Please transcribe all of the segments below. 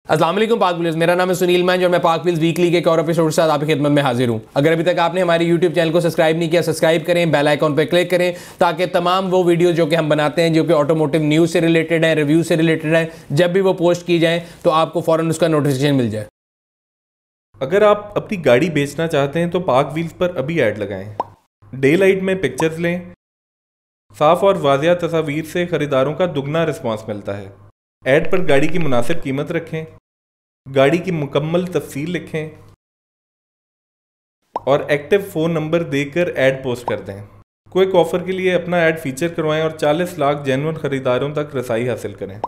अस्सलाम वालेकुम पाक व्यूअर्स, मेरा नाम है सुनील मैंज और मैं पाक व्यूअर्स वीकली के एक और एपिसोड के साथ आपकी खिदमत में हाजिर हूं। अगर अभी तक आपने हमारे यूट्यूब चैनल को सब्सक्राइब नहीं किया, सब्सक्राइब करें, बेल आइकॉन पर क्लिक करें ताकि तमाम वो वीडियो जो कि हम बनाते हैं, जो कि ऑटोमोटिव न्यूज़ से रिलेटेड है, रिव्यू से रिलेटेड है, जब भी वो पोस्ट की जाए तो आपको फ़ौरन उसका नोटिफिकेशन मिल जाए। अगर आप अपनी गाड़ी बेचना चाहते हैं तो पाक व्हील्स पर अभी ऐड लगाएं। डे लाइट में पिक्चर्स लें। साफ और वाज़िया तस्वीर से ख़रीदारों का दुगना रिस्पांस मिलता है। ऐड पर गाड़ी की मुनासिब कीमत रखें, गाड़ी की मुकम्मल तफसील लिखें और एक्टिव फ़ोन नंबर देकर ऐड पोस्ट कर दें। क्विक ऑफ़र के लिए अपना ऐड फीचर करवाएं और 40 लाख जेन्युइन ख़रीदारों तक रसाई हासिल करें।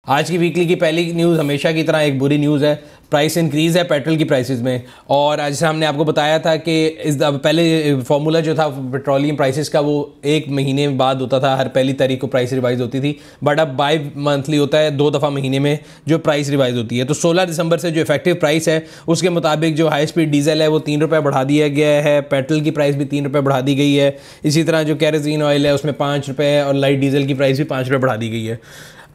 आज की वीकली की पहली न्यूज़ हमेशा की तरह एक बुरी न्यूज़ है। प्राइस इंक्रीज़ है पेट्रोल की प्राइसेस में, और आज हमने आपको बताया था कि इस पहले फार्मूला जो था पेट्रोलियम प्राइसेस का वो एक महीने बाद होता था, हर पहली तारीख को प्राइस रिवाइज होती थी, बट अब बाई मंथली होता है, 2 दफ़ा महीने में जो प्राइस रिवाइज होती है। तो 16 दिसंबर से जो इफेक्टिव प्राइस है उसके मुताबिक जो हाई स्पीड डीजल है वो 3 रुपये बढ़ा दिया गया है, पेट्रोल की प्राइस भी 3 रुपये बढ़ा दी गई है। इसी तरह जो कैरोसिन ऑयल है उसमें 5 रुपये और लाइट डीजल की प्राइस भी 5 रुपये बढ़ा दी गई है।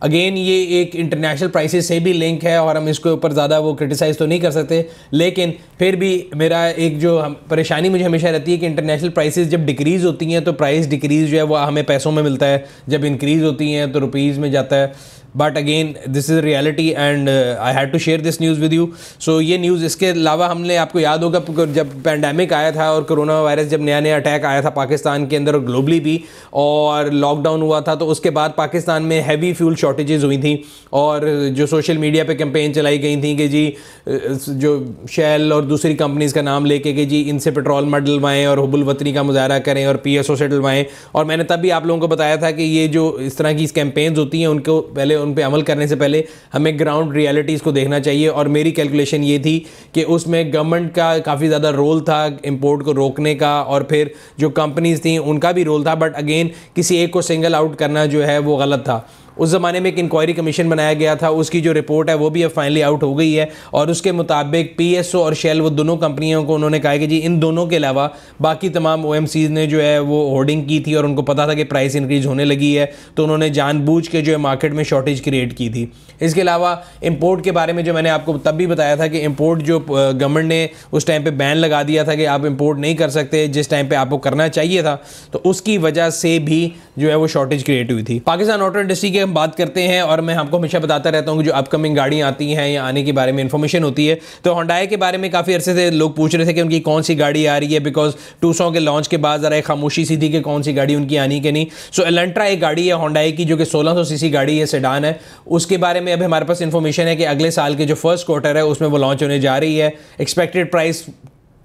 अगेन ये एक इंटरनेशनल प्राइसेस से भी लिंक है और हम इसके ऊपर ज़्यादा वो क्रिटिसाइज़ तो नहीं कर सकते, लेकिन फिर भी मेरा एक जो परेशानी मुझे हमेशा रहती है कि इंटरनेशनल प्राइसेस जब डिक्रीज़ होती हैं तो प्राइस डिक्रीज़ जो है वो हमें पैसों में मिलता है, जब इंक्रीज़ होती हैं तो रुपीज़ में जाता है। But again this is reality and I had to share this news with you. So ये न्यूज़, इसके अलावा हमने, आपको याद होगा जब पैंडेमिक आया था और कोरोना वायरस जब नया अटैक आया था पाकिस्तान के अंदर और ग्लोबली भी, और लॉकडाउन हुआ था, तो उसके बाद पाकिस्तान में हैवी फ्यूल शॉर्टेजेस हुई थी और जो सोशल मीडिया पे कैंपेन चलाई गई थी कि जी जो शेल और दूसरी कंपनीज़ का नाम लेके कि जी इनसे पेट्रोल मत डलवाएँ और हुब्बुल वतनी का मुजाहरा करें और PSO से डलवाएँ। और मैंने तब भी आप लोगों को बताया था कि ये जो इस तरह की कैंपेन्स होती हैं उनको पहले उन पे अमल करने से पहले हमें ग्राउंड रियलिटीज़ को देखना चाहिए। और मेरी कैलकुलेशन ये थी कि उसमें गवर्नमेंट का काफ़ी ज़्यादा रोल था इंपोर्ट को रोकने का, और फिर जो कंपनीज़ थी उनका भी रोल था, बट अगेन किसी एक को सिंगल आउट करना जो है वो गलत था। उस ज़माने में एक इंक्वायरी कमीशन बनाया गया था, उसकी जो रिपोर्ट है वो भी अब फाइनली आउट हो गई है, और उसके मुताबिक PSO और शेल वो दोनों कंपनियों को उन्होंने कहा कि जी इन दोनों के अलावा बाकी तमाम OMCs ने जो है वो होर्डिंग की थी और उनको पता था कि प्राइस इंक्रीज होने लगी है, तो उन्होंने जानबूझ के जो है मार्केट में शॉर्टेज क्रिएट की थी। इसके अलावा इंपोर्ट के बारे में जो मैंने आपको तब भी बताया था कि इंपोर्ट जो गवर्नमेंट ने उस टाइम पर बैन लगा दिया था कि आप इंपोर्ट नहीं कर सकते जिस टाइम पर आपको करना चाहिए था, तो उसकी वजह से भी जो है वो शॉर्टेज क्रिएट हुई थी। पाकिस्तान ऑटो इंडस्ट्री के बात करते हैं, और मैं आपको हमेशा बताता रहता हूँ कि जो अपकमिंग गाड़ियाँ आती हैं या आने के बारे में इंफॉर्मेशन होती है, तो होंडाई के बारे में काफ़ी अरसे से लोग पूछ रहे थे कि उनकी कौन सी गाड़ी आ रही है, बिकॉज 200 के लॉन्च के बाद ज़रा एक खामोशी सी थी कि कौन सी गाड़ी उनकी आनी कि नहीं। सो एलेंट्रा एक गाड़ी है होंडाई की जो कि 1600 सीसी गाड़ी है, सेडान है। उसके बारे में अभी हमारे पास इंफॉर्मेशन है कि अगले साल के जो फर्स्ट क्वार्टर है उसमें वो लॉन्च होने जा रही है। एक्सपेक्टेड प्राइस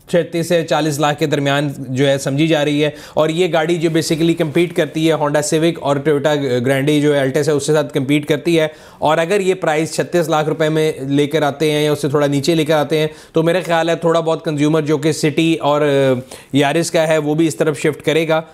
36 से 40 लाख के दरमियान जो है समझी जा रही है, और ये गाड़ी जो बेसिकली कम्पीट करती है होंडा सिविक और टोयोटा ग्रैंडे जो अल्टिस है उसके साथ कम्पीट करती है। और अगर ये प्राइस 36 लाख रुपए में लेकर आते हैं या उससे थोड़ा नीचे लेकर आते हैं तो मेरा ख्याल है थोड़ा बहुत कंज्यूमर जो कि सिटी और यारिस का है वो भी इस तरफ शिफ्ट करेगा।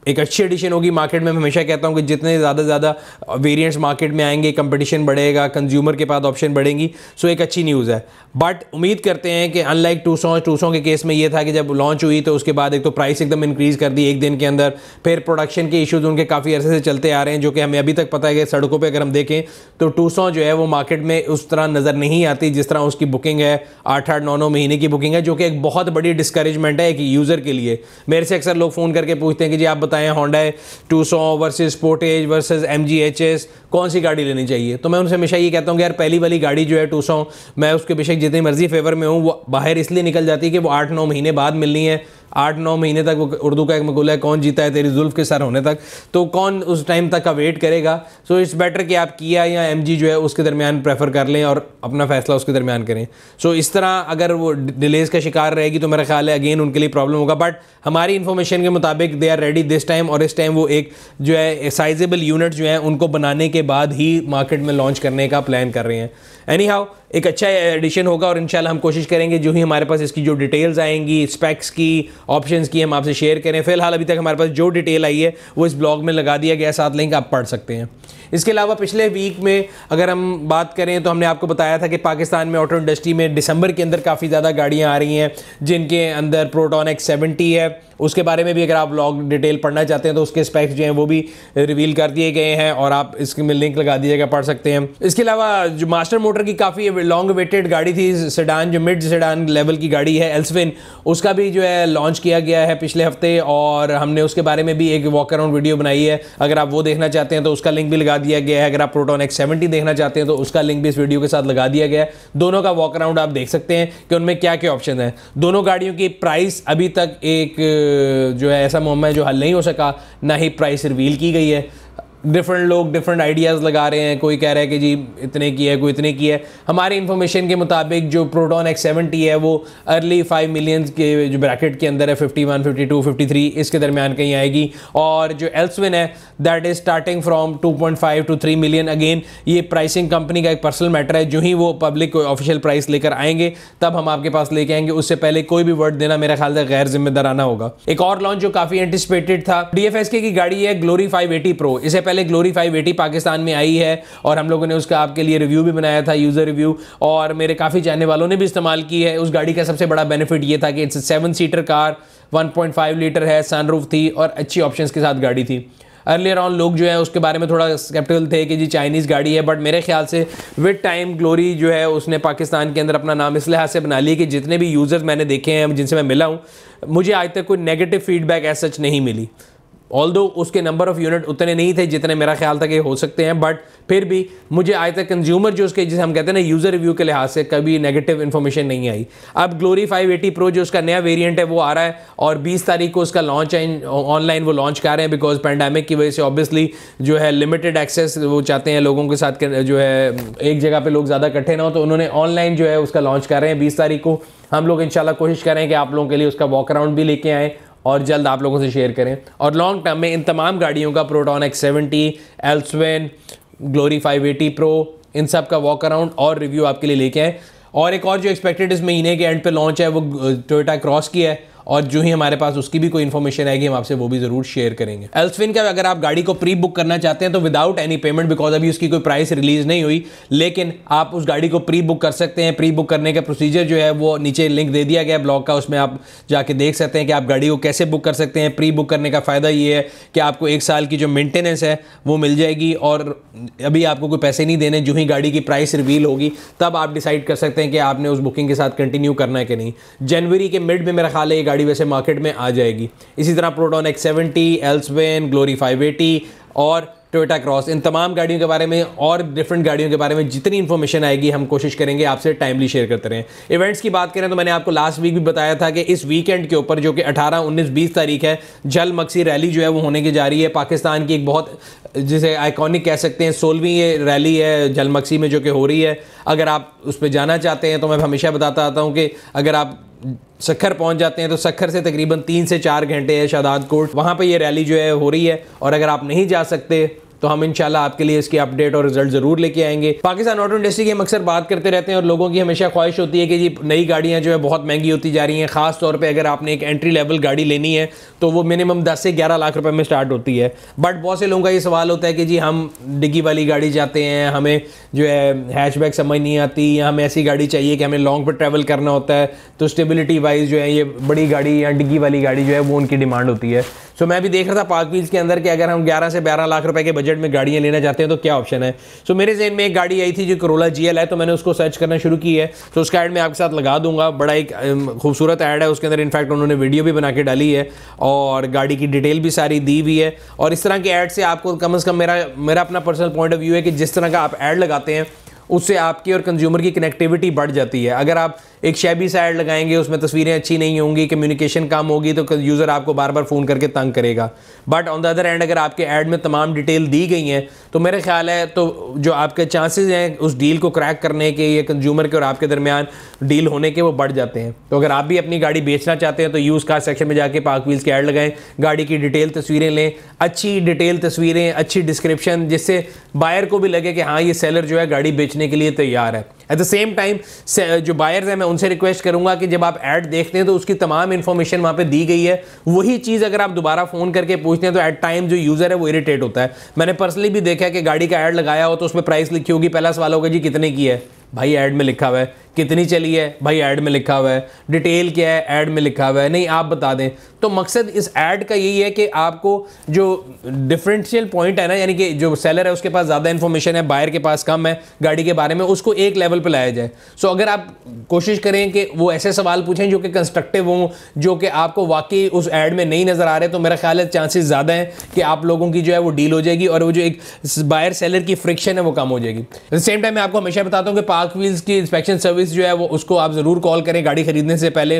एक अच्छी एडिशन होगी मार्केट में। मैं हमेशा कहता हूँ कि जितने ज़्यादा वेरिएंट्स मार्केट में आएंगे, कंपटीशन बढ़ेगा, कंज्यूमर के पास ऑप्शन बढ़ेंगी। सो एक अच्छी न्यूज़ है, बट उम्मीद करते हैं कि अनलाइक 200 के केस में ये था कि जब लॉन्च हुई तो उसके बाद एक तो प्राइस एकदम इंक्रीज़ कर दी एक दिन के अंदर, फिर प्रोडक्शन के इश्यूज उनके काफ़ी अरसे से चलते आ रहे हैं, जो कि हमें अभी तक पता है कि सड़कों पर अगर हम देखें तो 200 जो है वो मार्केट में उस तरह नज़र नहीं आती जिस तरह उसकी बुकिंग है। 8-8, 9-9 महीने की बुकिंग है, जो कि एक बहुत बड़ी डिस्करेजमेंट है एक यूज़र के लिए। मेरे से अक्सर लोग फ़ोन करके पूछते हैं कि जी आप बताएं Honda 200 versus Sportage versus MG HS कौन सी गाड़ी लेनी चाहिए। तो मैं उनसे हमेशा ये कहता हूँ कि यार पहली वाली गाड़ी जो है 200, मैं उसके बेशक जितनी मर्जी फेवर में हूँ, वो बाहर इसलिए निकल जाती है कि वो 8-9 महीने बाद मिलनी है। 8-9 महीने तक, वो उर्दू का एक मकूला है, कौन जीता है तेरी जुल्फ के सर होने तक, तो कौन उस टाइम तक का वेट करेगा। सो इट्स बेटर कि आप किया या MG जो है उसके दरमियान प्रेफर कर लें और अपना फैसला उसके दरमियान करें। सो इस तरह अगर वो डिलेज का शिकार रहेगी तो मेरा ख्याल है अगेन उनके लिए प्रॉब्लम होगा, बट हमारी इन्फॉर्मेशन के मुताबिक they are ready this time, और इस टाइम वो एक जो है साइजेबल यूनिट जो है उनको बनाने के बाद ही मार्केट में लॉन्च करने का प्लान कर रहे हैं। एनी हाउ एक अच्छा एडिशन होगा और इंशाल्लाह हम कोशिश करेंगे जो ही हमारे पास इसकी जो डिटेल्स आएंगी, स्पेक्स की, ऑप्शंस की, हम आपसे शेयर करें। फिलहाल अभी तक हमारे पास जो डिटेल आई है वो इस ब्लॉग में लगा दिया गया, साथ लिंक आप पढ़ सकते हैं। इसके अलावा पिछले वीक में अगर हम बात करें तो हमने आपको बताया था कि पाकिस्तान में ऑटो इंडस्ट्री में दिसंबर के अंदर काफ़ी ज़्यादा गाड़ियाँ आ रही हैं, जिनके अंदर प्रोटॉन X70 है, उसके बारे में भी अगर आप व्लॉग डिटेल पढ़ना चाहते हैं तो उसके स्पेक्स जो हैं वो भी रिवील कर दिए गए हैं और आप इसके में लिंक लगा दिएगा, पढ़ सकते हैं। इसके अलावा जो मास्टर मोटर की काफ़ी लॉन्ग वेटेड गाड़ी थी सेडान, जो मिड सेडान लेवल की गाड़ी है एल्सविन, उसका भी जो है लॉन्च किया गया है पिछले हफ्ते और हमने उसके बारे में भी एक वॉक अराउंड वीडियो बनाई है। अगर आप वो देखना चाहते हैं तो उसका लिंक भी लगा दिया गया है। अगर आप प्रोटॉन X70 देखना चाहते हैं तो उसका लिंक भी इस वीडियो के साथ लगा दिया गया है। दोनों का वॉक अराउंड आप देख सकते हैं कि उनमें क्या क्या ऑप्शन है। दोनों गाड़ियों की प्राइस अभी तक एक जो है ऐसा मुअम्मा है जो हल नहीं हो सका, ना ही प्राइस रिवील की गई है। डिफरेंट लोग डिफरेंट आइडियाज़ लगा रहे हैं, कोई कह रहा है कि जी इतने की है, कोई इतने की है। हमारी इन्फॉर्मेशन के मुताबिक जो प्रोटॉन X70 है वो अर्ली 5 मिलियन के जो ब्रैकेट के अंदर है, 51, 52, 53 इसके दरमियान कहीं आएगी। और जो एल्सविन है that is starting from 2.5 to 3 million. Again ये प्राइसिंग कंपनी का एक पर्सनल मैटर है, जो ही वो पब्लिक ऑफिशियल प्राइस लेकर आएंगे तब हम आपके पास लेके आएंगे। उससे पहले कोई भी वर्ड देना मेरा ख्याल से गैर जिम्मेदाराना होगा। एक और लॉन्च जो काफ़ी एंटिसिपेटेड था, DFSK की गाड़ी है ग्लोरी 580 प्रो। इसे पहले ग्लोरी 580 पाकिस्तान में आई है और हम लोगों ने उसका आपके लिए रिव्यू भी बनाया था, यूजर रिव्यू, और मेरे काफ़ी जानने वालों ने भी इस्तेमाल की है। उस गाड़ी का सबसे बड़ा बेनिफिट ये था कि इट्स 7 सीटर कार, 1.5 लीटर है, सनरूफ थी और अच्छी ऑप्शंस के साथ गाड़ी थी। अर्लियर ऑन लोग जो है उसके बारे में थोड़ा स्केप्टिकल थे कि जी चाइनीज़ गाड़ी है, बट मेरे ख्याल से विद टाइम ग्लोरी जो है उसने पाकिस्तान के अंदर अपना नाम इस लिहाज से बना लिया कि जितने भी यूज़र्स मैंने देखे हैं, जिनसे मैं मिला हूँ, मुझे आज तक कोई नेगेटिव फीडबैक एज सच नहीं मिली। ऑल्दो उसके नंबर ऑफ यूनिट उतने नहीं थे जितने मेरा ख्याल था कि हो सकते हैं, बट फिर भी मुझे आज तक कंज्यूमर जो उसके जिसे हम कहते हैं ना यूज़र रिव्यू के लिहाज से कभी नेगेटिव इन्फॉर्मेशन नहीं आई। अब ग्लोरी 580 प्रो जो उसका नया वेरिएंट है वो आ रहा है और 20 तारीख को उसका लॉन्च है। ऑनलाइन वो लॉन्च कर रहे हैं बिकॉज पैंडेमिक की वजह से ऑब्वियसली जो है लिमिटेड एक्सेस वो चाहते हैं लोगों के साथ, जो है एक जगह पर लोग ज़्यादा इकट्ठे ना हो, तो उन्होंने ऑनलाइन जो है उसका लॉन्च कर रहे हैं 20 तारीख को। हम लोग इंशाल्लाह कोशिश करें कि आप लोगों के लिए उसका वॉक अराउंड भी लेके आएँ और जल्द आप लोगों से शेयर करें। और लॉन्ग टर्म में इन तमाम गाड़ियों का प्रोटॉन X70, एल्सविन, ग्लोरी 580 प्रो, इन सब का वॉक अराउंड और रिव्यू आपके लिए लेके आए। और एक और जो एक्सपेक्टेड इस महीने के एंड पे लॉन्च है वो टोयोटा क्रॉस की है और जो ही हमारे पास उसकी भी कोई इन्फॉर्मेशन आएगी हम आपसे वो भी जरूर शेयर करेंगे। एल्सविन का अगर आप गाड़ी को प्री बुक करना चाहते हैं तो विदाउट एनी पेमेंट, बिकॉज अभी उसकी कोई प्राइस रिलीज नहीं हुई, लेकिन आप उस गाड़ी को प्री बुक कर सकते हैं। प्री बुक करने का प्रोसीजर जो है वो नीचे लिंक दे दिया गया है ब्लॉग का, उसमें आप जाके देख सकते हैं कि आप गाड़ी को कैसे बुक कर सकते हैं। प्री बुक करने का फ़ायदा ये है कि आपको 1 साल की जो मेंटेनेंस है वो मिल जाएगी और अभी आपको कोई पैसे नहीं देने। जो ही गाड़ी की प्राइस रिवील होगी तब आप डिसाइड कर सकते हैं कि आपने उस बुकिंग के साथ कंटिन्यू करना है कि नहीं। जनवरी के मिड में मेरा ख्याल है ये गाड़ी वैसे मार्केट में आ जाएगी। इसी तरह प्रोटॉन X70, एल्सविन, ग्लोरी 580 और टोयोटा क्रॉस, इन तमाम गाड़ियों के बारे में और डिफरेंट गाड़ियों के बारे में जितनी इन्फॉर्मेशन आएगी हम कोशिश करेंगे आपसे टाइमली शेयर करते रहें। इवेंट्स की बात करें तो मैंने आपको लास्ट वीक भी बताया था कि इस वीकेंड के ऊपर जो कि 18, 19, 20 तारीख है, जल मक्सी रैली जो है वो होने की जा रही है। पाकिस्तान की एक बहुत जिसे आइकॉनिक कह सकते हैं 16वीं ये रैली है जल मक्सी में जो कि हो रही है। अगर आप उस पर जाना चाहते हैं तो मैं हमेशा बताता आता हूँ कि अगर आप सक्खर पहुंच जाते हैं तो सक्खर से तकरीबन 3 से 4 घंटे है शादात कोट, वहाँ पे ये रैली जो है हो रही है। और अगर आप नहीं जा सकते तो हम इंशाल्लाह आपके लिए इसकी अपडेट और रिजल्ट जरूर लेके आएंगे। पाकिस्तान ऑटो इंडस्ट्री की हम अक्सर बात करते रहते हैं और लोगों की हमेशा ख्वाहिश होती है कि जी नई गाड़ियां जो है बहुत महंगी होती जा रही हैं। खास तौर पे अगर आपने एक एंट्री लेवल गाड़ी लेनी है तो वो मिनिमम 10 से 11 लाख रुपए में स्टार्ट होती है। बट बहुत से लोगों का ये सवाल होता है कि जी हम डिग्गी वाली गाड़ी चाहते हैं, हमें जो है हैचबैक समझ नहीं आती, या हमें ऐसी गाड़ी चाहिए कि हमें लॉन्ग पर ट्रैवल करना होता है, तो स्टेबिलिटी वाइज जो है ये बड़ी गाड़ी या डिग्गी वाली गाड़ी जो है वो उनकी डिमांड होती है। सो मैं भी देख रहा था पार्क व्हील्स के अंदर कि अगर हम 11 से 12 लाख रुपए के बजट में गाड़ियां लेना चाहते हैं तो क्या ऑप्शन है। सो मेरे ज़हन में एक गाड़ी आई थी जो Corolla GL है, तो मैंने उसको सर्च करना शुरू की है। तो उसका ऐड मैं आपके साथ लगा दूंगा, बड़ा एक खूबसूरत ऐड है, उसके अंदर इनफैक्ट उन्होंने वीडियो भी बना के डाली है और गाड़ी की डिटेल भी सारी दी हुई है। और इस तरह के ऐड से आपको कम से कम मेरा अपना पर्सनल पॉइंट ऑफ व्यू है कि जिस तरह का आप ऐड लगाते हैं उससे आपकी और कंज्यूमर की कनेक्टिविटी बढ़ जाती है। अगर आप एक शैबी सा ऐड लगाएंगे, उसमें तस्वीरें अच्छी नहीं होंगी, कम्युनिकेशन कम होगी, तो यूज़र आपको बार बार फ़ोन करके तंग करेगा। But on the other and अगर आपके ऐड में तमाम डिटेल दी गई हैं तो मेरे ख्याल है तो जो आपके चांसेस हैं उस डील को क्रैक करने के, ये कंज्यूमर के और आपके दरमियान डील होने के, वो बढ़ जाते हैं। तो अगर आप भी अपनी गाड़ी बेचना चाहते हैं तो यूज़ कार सेक्शन में जाके पार्क व्हील्स के ऐड लगाएं, गाड़ी की डिटेल तस्वीरें लें, अच्छी डिटेल तस्वीरें, अच्छी डिस्क्रिप्शन, जिससे बायर को भी लगे कि हाँ ये सेलर जो है गाड़ी बेचने के लिए तैयार है। एट द सेम टाइम जो बायर्स हैं मैं उनसे रिक्वेस्ट करूंगा कि जब आप ऐड देखते हैं तो उसकी तमाम इन्फॉर्मेशन वहाँ पे दी गई है, वही चीज़ अगर आप दोबारा फ़ोन करके पूछते हैं तो एट टाइम जो यूज़र है वो इरिटेट होता है। मैंने पर्सनली भी देखा है कि गाड़ी का ऐड लगाया हो तो उसमें प्राइस लिखी होगी, पहला सवाल होगा जी कितने की है, भाई ऐड में लिखा हुआ है, कितनी चली है भाई ऐड में लिखा हुआ है, डिटेल क्या है ऐड में लिखा हुआ है, नहीं आप बता दें। तो मकसद इस ऐड का यही है कि आपको जो डिफरेंशियल पॉइंट है ना, यानी कि जो सेलर है उसके पास ज़्यादा इन्फॉर्मेशन है, बायर के पास कम है गाड़ी के बारे में, उसको एक लेवल पे लाया जाए। सो अगर आप कोशिश करें कि वो ऐसे सवाल पूछें जो कि कंस्ट्रक्टिव हों, जो कि आपको वाकई उस ऐड में नहीं नज़र आ रहे, तो मेरा ख्याल है चांसेस ज़्यादा हैं कि आप लोगों की जो है वो डील हो जाएगी और वो जो एक बायर सेलर की फ्रिक्शन है वो कम हो जाएगी। एट द सेम टाइम मैं आपको हमेशा बताता हूँ कि पार्क व्हील्स की इंस्पेक्शन सर्विस जो है वो उसको आप ज़रूर कॉल करें गाड़ी खरीदने से पहले,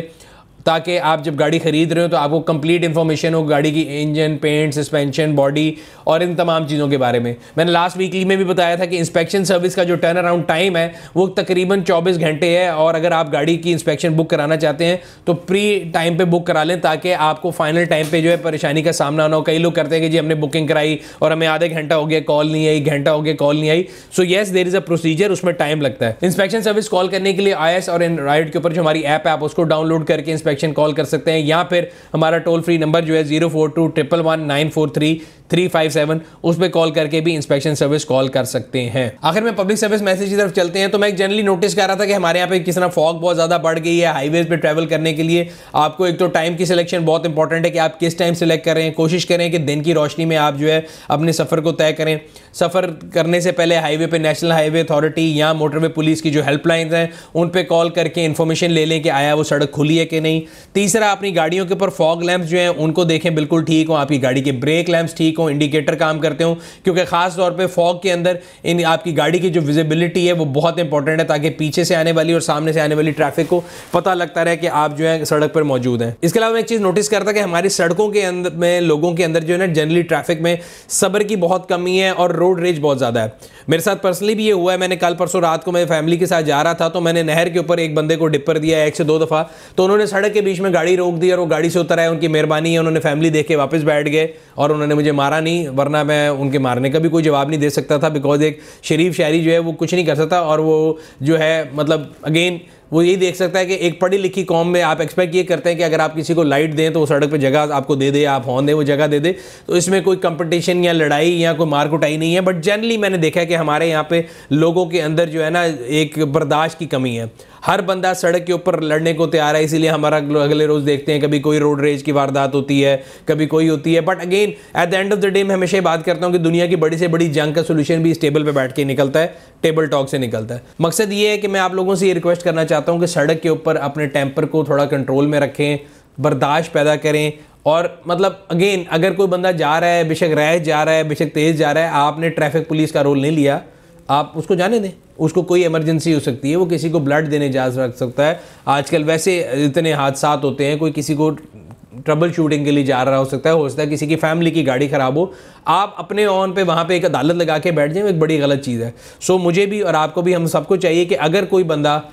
ताकि आप जब गाड़ी खरीद रहे हो तो आपको कंप्लीट इन्फॉर्मेशन हो गाड़ी की इंजन, पेंट, सस्पेंशन, बॉडी और इन तमाम चीज़ों के बारे में। मैंने लास्ट वीकली में भी बताया था कि इंस्पेक्शन सर्विस का जो टर्न अराउंड टाइम है वो तकरीबन 24 घंटे है, और अगर आप गाड़ी की इंस्पेक्शन बुक कराना चाहते हैं तो प्री टाइम पे बुक करा लें, ताकि आपको फाइनल टाइम पे जो है परेशानी का सामना ना हो। कई लोग करते हैं कि जी हमने बुकिंग कराई और हमें आधे घंटा हो गया कॉल नहीं आई, घंटा हो गया कॉल नहीं आई। So yes, there is a procedure, उसमें टाइम लगता है। इंस्पेक्शन सर्विस कॉल करने के लिए IS और एंड्रॉइड के ऊपर जो हमारी ऐप है आप उसको डाउनलोड करके इंस्पेक्शन कॉल कर सकते हैं, या फिर हमारा टोल फ्री नंबर जो है 042111943357 उस पर कॉल करके भी इंस्पेक्शन सर्विस कॉल कर सकते हैं। आखिर में पब्लिक सर्विस मैसेज की तरफ चलते हैं। तो मैं जनरली नोटिस कर रहा था कि हमारे यहाँ पे किस तरह फॉग बहुत ज़्यादा बढ़ गई है। हाईवेज पे ट्रैवल करने के लिए आपको एक तो टाइम की सिलेक्शन बहुत इंपॉर्टेंट है कि आप किस टाइम सेलेक्ट कर रहे हैं। कोशिश करें कि दिन की रोशनी में आप जो है अपने सफ़र को तय करें। सफ़र करने से पहले हाईवे पे नेशनल हाईवे अथॉरिटी या मोटरवे पुलिस की जो हेल्पलाइन हैं उन पे कॉल करके इन्फॉर्मेशन ले लें कि आया वो सड़क खुली है कि नहीं। तीसरा, अपनी गाड़ियों के ऊपर फॉग लैंप्स जो हैं उनको देखें बिल्कुल ठीक हो, आपकी गाड़ी के ब्रेक लैंप्स ठीक हो, इंडिकेटर काम करते हो, क्योंकि खास तौर पे फॉग के अंदर इन आपकी गाड़ी की जो विजिबिलिटी है वो बहुत इंपॉर्टेंट है, ताकि पीछे से आने वाली और सामने से आने वाली ट्रैफिक को पता लगता रहे कि आप जो है सड़क पर मौजूद हैं। इसके अलावा मैं एक चीज़ नोटिस करता कि हमारी सड़कों के अंदर में लोगों के अंदर जो है ना जनरली ट्रैफिक में सब्र की बहुत कमी है और रोड रेज बहुत ज़्यादा है। मेरे साथ पर्सनली भी ये हुआ है। मैंने कल परसों रात को मेरी फैमिली के साथ जा रहा था तो मैंने नहर के ऊपर एक बंदे को डिपर दिया 1 से 2 दफ़ा, तो उन्होंने सड़क के बीच में गाड़ी रोक दी और वो गाड़ी से उतर आए। उनकी मेहरबानी है, उन्होंने फैमिली देख के वापस बैठ गए और उन्होंने मुझे मारा नहीं, वरना मैं उनके मारने का भी कोई जवाब नहीं दे सकता था, बिकॉज एक शरीफ शहरी जो है वो कुछ नहीं कर सकता। और वो जो है मतलब अगेन वो यही देख सकता है कि एक पढ़ी लिखी कौम में आप एक्सपेक्ट ये करते हैं कि अगर आप किसी को लाइट दें तो वो सड़क पे जगह आपको दे दे, आप हॉर्न दें वो जगह दे दे। तो इसमें कोई कंपटीशन या लड़ाई या कोई मार कुटाई नहीं है, बट जनरली मैंने देखा है कि हमारे यहाँ पे लोगों के अंदर जो है ना एक बर्दाश्त की कमी है। हर बंदा सड़क के ऊपर लड़ने को तैयार है, इसीलिए हमारा अगले रोज़ देखते हैं कभी कोई रोड रेज की वारदात होती है, कभी कोई होती है। But again at the end of the day मैं हमेशा ये बात करता हूँ कि दुनिया की बड़ी से बड़ी जंग का सोल्यूशन भी इस टेबल पे बैठ के निकलता है, टेबल टॉक से निकलता है। मकसद ये है कि मैं आप लोगों से ये रिक्वेस्ट करना चाहता हूँ कि सड़क के ऊपर अपने टेम्पर को थोड़ा कंट्रोल में रखें, बर्दाश्त पैदा करें। और मतलब अगेन अगर कोई बंदा जा रहा है, बेशक रैश जा रहा है, बेशक तेज़ जा रहा है, आपने ट्रैफिक पुलिस का रोल नहीं लिया, आप उसको जाने दें। उसको कोई इमरजेंसी हो सकती है, वो किसी को ब्लड देने जा सकता है। आजकल वैसे इतने हादसात होते हैं, कोई किसी को ट्रबल शूटिंग के लिए जा रहा हो सकता है किसी की फैमिली की गाड़ी ख़राब हो, आप अपने ऑन पे वहाँ पे एक अदालत लगा के बैठ जाएं, एक बड़ी गलत चीज़ है। सो मुझे भी और आपको भी, हम सबको चाहिए कि अगर कोई बंदा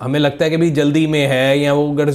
हमें लगता है कि भाई जल्दी में है या वो अगर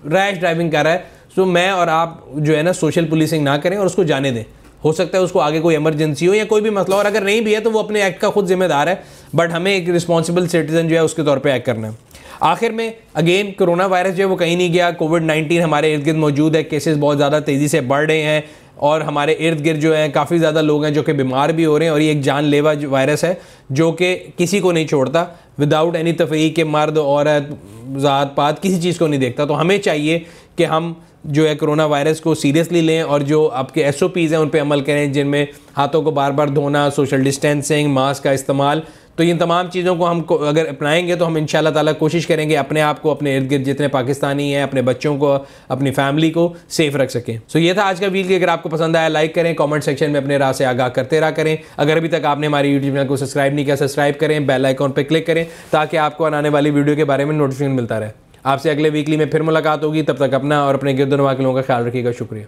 रैश ड्राइविंग कर रहा है, सो मैं और आप जो है ना सोशल पुलिसिंग ना करें और उसको जाने दें। हो सकता है उसको आगे कोई इमरजेंसी हो या कोई भी मसला, और अगर नहीं भी है तो वो अपने एक्ट का खुद जिम्मेदार है, बट हमें एक रिस्पॉन्सिबल सिटीजन जो है उसके तौर पे एक्ट करना है। आखिर में अगेन कोरोना वायरस जो है वो कहीं नहीं गया, कोविड-19 हमारे इर्द गिर्द मौजूद है, केसेस बहुत ज़्यादा तेज़ी से बढ़ रहे हैं और हमारे इर्द गिर्द जो है काफ़ी ज़्यादा लोग हैं जो कि बीमार भी हो रहे हैं, और ये एक जानलेवा वायरस है जो कि किसी को नहीं छोड़ता, विदाउट एनी तफरीक के मर्द औरत ज़ात पात किसी चीज़ को नहीं देखता। तो हमें चाहिए कि हम जो है कोरोना वायरस को सीरियसली लें और जो आपके SOPs हैं उन पे अमल करें, जिनमें हाथों को बार बार धोना, सोशल डिस्टेंसिंग, मास्क का इस्तेमाल। तो इन तमाम चीज़ों को हम अगर अपनाएंगे तो हम इंशाल्लाह ताला कोशिश करेंगे अपने आप को, अपने इर्द गिर्द जितने पाकिस्तानी हैं, अपने बच्चों को, अपनी फैमिली को सेफ रख सकें। सो ये था आज का वीडियो। अगर आपको पसंद आया लाइक करें, कमेंट सेक्शन में अपने राय से आगाह करते रहा करें। अगर अभी तक आपने हमारे यूट्यूब चैनल को सब्सक्राइब नहीं किया, सब्सक्राइब करें, बेल आइकॉन पर क्लिक करें ताकि आपको आने वाली वीडियो के बारे में नोटिफिकेशन मिलता रहे। आपसे अगले वीकली में फिर मुलाकात होगी, तब तक अपना और अपने गिरदोनवा के लोगों का ख्याल रखिएगा। शुक्रिया।